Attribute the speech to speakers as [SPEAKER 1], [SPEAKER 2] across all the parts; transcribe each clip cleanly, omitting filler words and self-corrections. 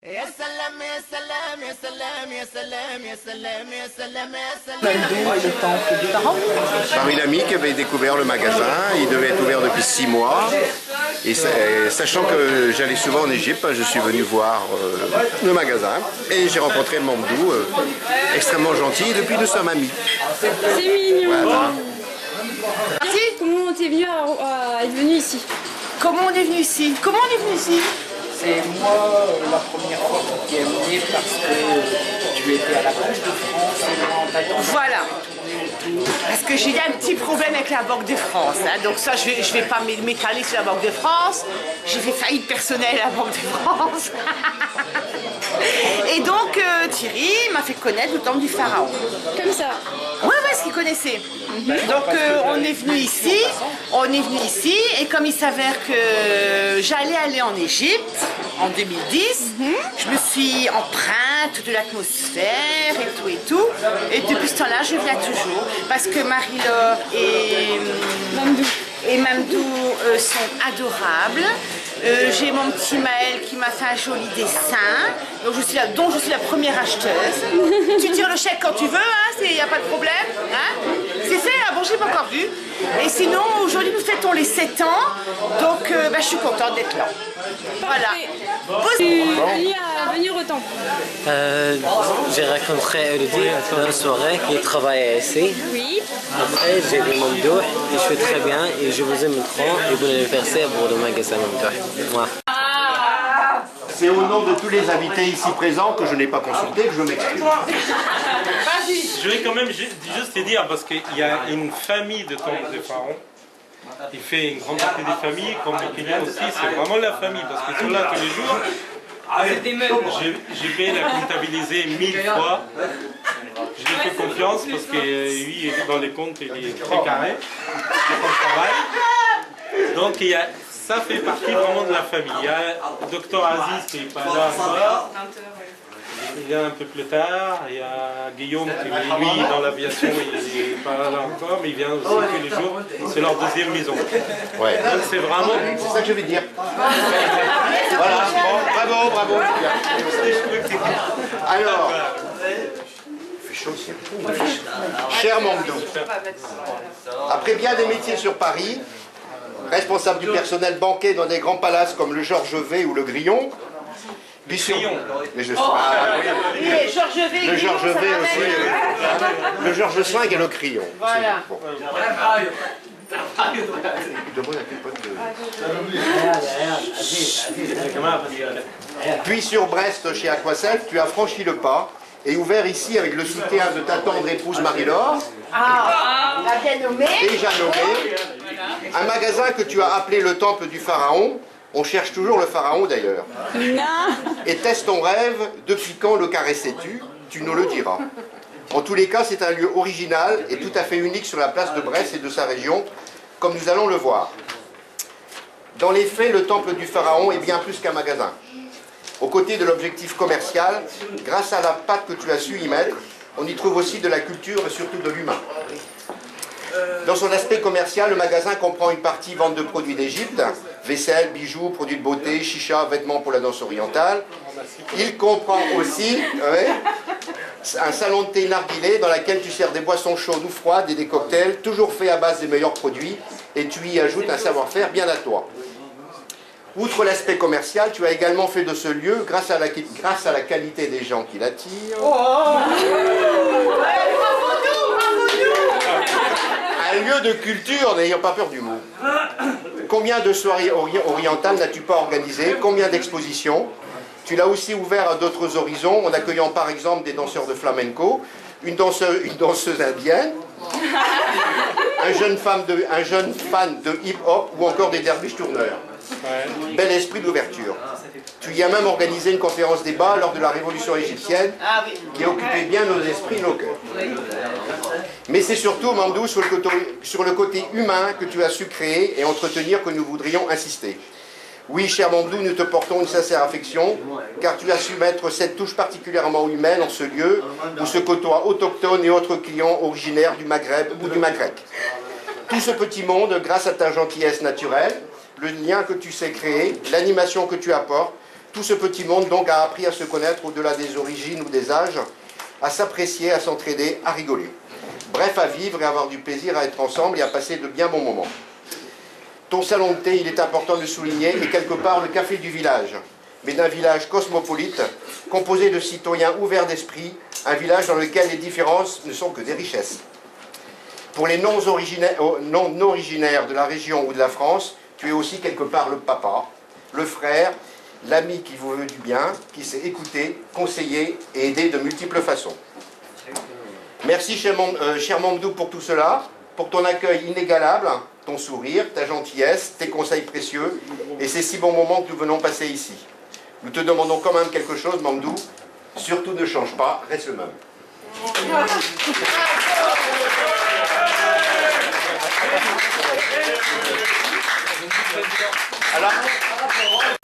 [SPEAKER 1] Le temple du pharaon.
[SPEAKER 2] Par une amie qui avait découvert le magasin, il devait être ouvert depuis 6 mois. Et sachant que j'allais souvent en Égypte, je suis venu voir le magasin et j'ai rencontré Mamdou, extrêmement gentil, et depuis nous sommes amis.
[SPEAKER 3] C'est mignon.
[SPEAKER 2] Voilà.
[SPEAKER 3] Comment t'es venu à être venu ici?
[SPEAKER 1] Comment on est venu ici? C'est moi la première fois qui t'y ai amené parce que tu étais à la Banque de France et moi on t'a dit.
[SPEAKER 4] Voilà. Parce que j'ai eu un petit problème avec la Banque de France. Hein. Donc ça, je vais pas m'étaler sur la Banque de France. J'ai fait faillite personnelle à la Banque de France. Et donc Thierry m'a fait connaître le temple du pharaon.
[SPEAKER 3] Comme ça.
[SPEAKER 4] Ouais, ce qu'il connaissait. Donc on est venu ici, et comme il s'avère que j'allais aller en Égypte en 2010, je me suis empreinte de l'atmosphère et tout. Et depuis ce temps-là, je viens toujours. Parce que Marie-Laure et Mamdou sont adorables. J'ai mon petit Maël qui m'a fait un joli dessin, dont je suis la première acheteuse. Tu tires le chèque quand tu veux, il n'y a pas de problème. Hein. C'est fait, bon, je l'ai pas encore vu. Et sinon, aujourd'hui, nous fêtons les 7 ans, donc je suis contente d'être là. Voilà.
[SPEAKER 3] Tu es venu à venir au temple?
[SPEAKER 5] J'ai rencontré Elodie dans une soirée qui travaillait ici.
[SPEAKER 3] Oui.
[SPEAKER 5] Après, j'ai vu Mamdou et je fais très bien et je vous aime trop et vous allez faire ça pour le magasin Mamdou. Moi.
[SPEAKER 2] C'est au nom de tous les invités ici présents que je n'ai pas consulté que je m'exprime.
[SPEAKER 6] Je vais quand même juste te dire, parce qu'il y a une famille de temples de pharaons. Il fait une grande partie des familles, comme le Kenya aussi, c'est vraiment la famille, parce qu'ils sont là tous les jours. J'ai payé la comptabiliser 1000 fois. Je lui fais confiance parce que lui, dans les comptes, il est très carré. Il travaille. Donc ça fait partie vraiment de la famille. Il y a le docteur Aziz qui n'est pas là encore. Il vient un peu plus tard. Il y a Guillaume qui, lui, dans l'aviation, il n'est pas là encore, mais il vient aussi tous les jours. C'est leur deuxième maison.
[SPEAKER 2] Ouais.
[SPEAKER 6] Donc c'est vraiment...
[SPEAKER 2] C'est ça que je vais dire. Voilà, bon, bravo. Alors, il fait chaud ici. Cher Mamdou, après bien des métiers sur Paris, responsable du personnel banquet dans des grands palaces comme le Georges V ou le Grillon,
[SPEAKER 6] Le Grillon.
[SPEAKER 2] Le Georges V aussi. Le Georges V et le Crillon.
[SPEAKER 4] Voilà.
[SPEAKER 2] Bon. Puis sur Brest, chez Aquacel, tu as franchi le pas et ouvert ici avec le soutien de ta tendre épouse Marie-Laure.
[SPEAKER 4] La bien nommée.
[SPEAKER 2] Déjà nommé. Un magasin que tu as appelé le Temple du Pharaon. On cherche toujours le pharaon d'ailleurs. Était-ce ton rêve? Depuis quand le caressais-tu? Tu nous le diras. En tous les cas, c'est un lieu original et tout à fait unique sur la place de Brest et de sa région, comme nous allons le voir. Dans les faits, le temple du pharaon est bien plus qu'un magasin. Aux côtés de l'objectif commercial, grâce à la patte que tu as su y mettre, on y trouve aussi de la culture et surtout de l'humain. Dans son aspect commercial, le magasin comprend une partie vente de produits d'Égypte, vaisselle, bijoux, produits de beauté, chicha, vêtements pour la danse orientale. Il comprend aussi un salon de thé narguilé dans lequel tu sers des boissons chaudes ou froides et des cocktails, toujours faits à base des meilleurs produits, et tu y ajoutes un savoir-faire bien à toi. Outre l'aspect commercial, tu as également fait de ce lieu, grâce à la qualité des gens qui l'attirent, un lieu de culture, n'ayant pas peur du mot. Combien de soirées orientales n'as-tu pas organisées? Combien d'expositions? Tu l'as aussi ouvert à d'autres horizons, en accueillant par exemple des danseurs de flamenco, une danseuse indienne, un jeune fan de hip-hop ou encore des derviches tourneurs. Bel esprit d'ouverture. Tu y as même organisé une conférence débat lors de la révolution égyptienne qui a occupé bien nos esprits, nos cœurs. Mais c'est surtout, Mamdou, sur le côté humain que tu as su créer et entretenir que nous voudrions insister. Oui, cher Mamdou, nous te portons une sincère affection, car tu as su mettre cette touche particulièrement humaine en ce lieu où se côtoient autochtones et autres clients originaires du Maghreb ou du Maghreb. Tout ce petit monde, grâce à ta gentillesse naturelle, le lien que tu sais créer, l'animation que tu apportes, Tout ce petit monde donc a appris à se connaître au-delà des origines ou des âges, à s'apprécier, à s'entraider, à rigoler. Bref, à vivre et avoir du plaisir à être ensemble et à passer de bien bons moments. Ton salon de thé, il est important de souligner, est quelque part le café du village, mais d'un village cosmopolite, composé de citoyens ouverts d'esprit, un village dans lequel les différences ne sont que des richesses. Pour les non-originaires de la région ou de la France, tu es aussi quelque part le papa, le frère, l'ami qui vous veut du bien, qui sait écouter, conseiller et aider de multiples façons. Merci, cher Mamdou, pour tout cela, pour ton accueil inégalable, ton sourire, ta gentillesse, tes conseils précieux et ces si bons moments que nous venons passer ici. Nous te demandons quand même quelque chose, Mamdou. Surtout ne change pas, reste le même. Alors,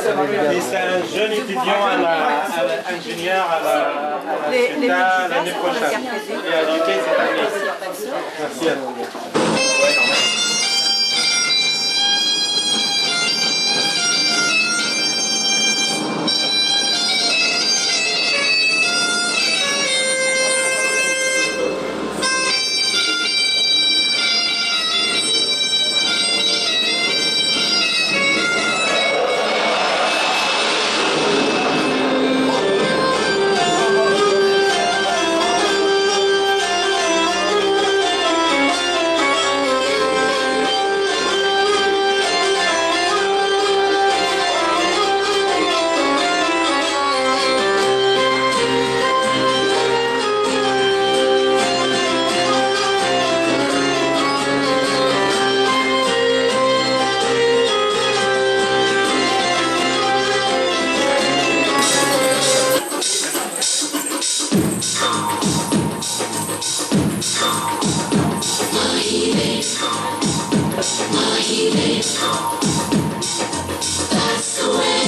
[SPEAKER 6] et c'est un jeune étudiant ingénieur à la l'année prochaine. Et à l'UK cette année. Merci à vous.
[SPEAKER 7] That's the way,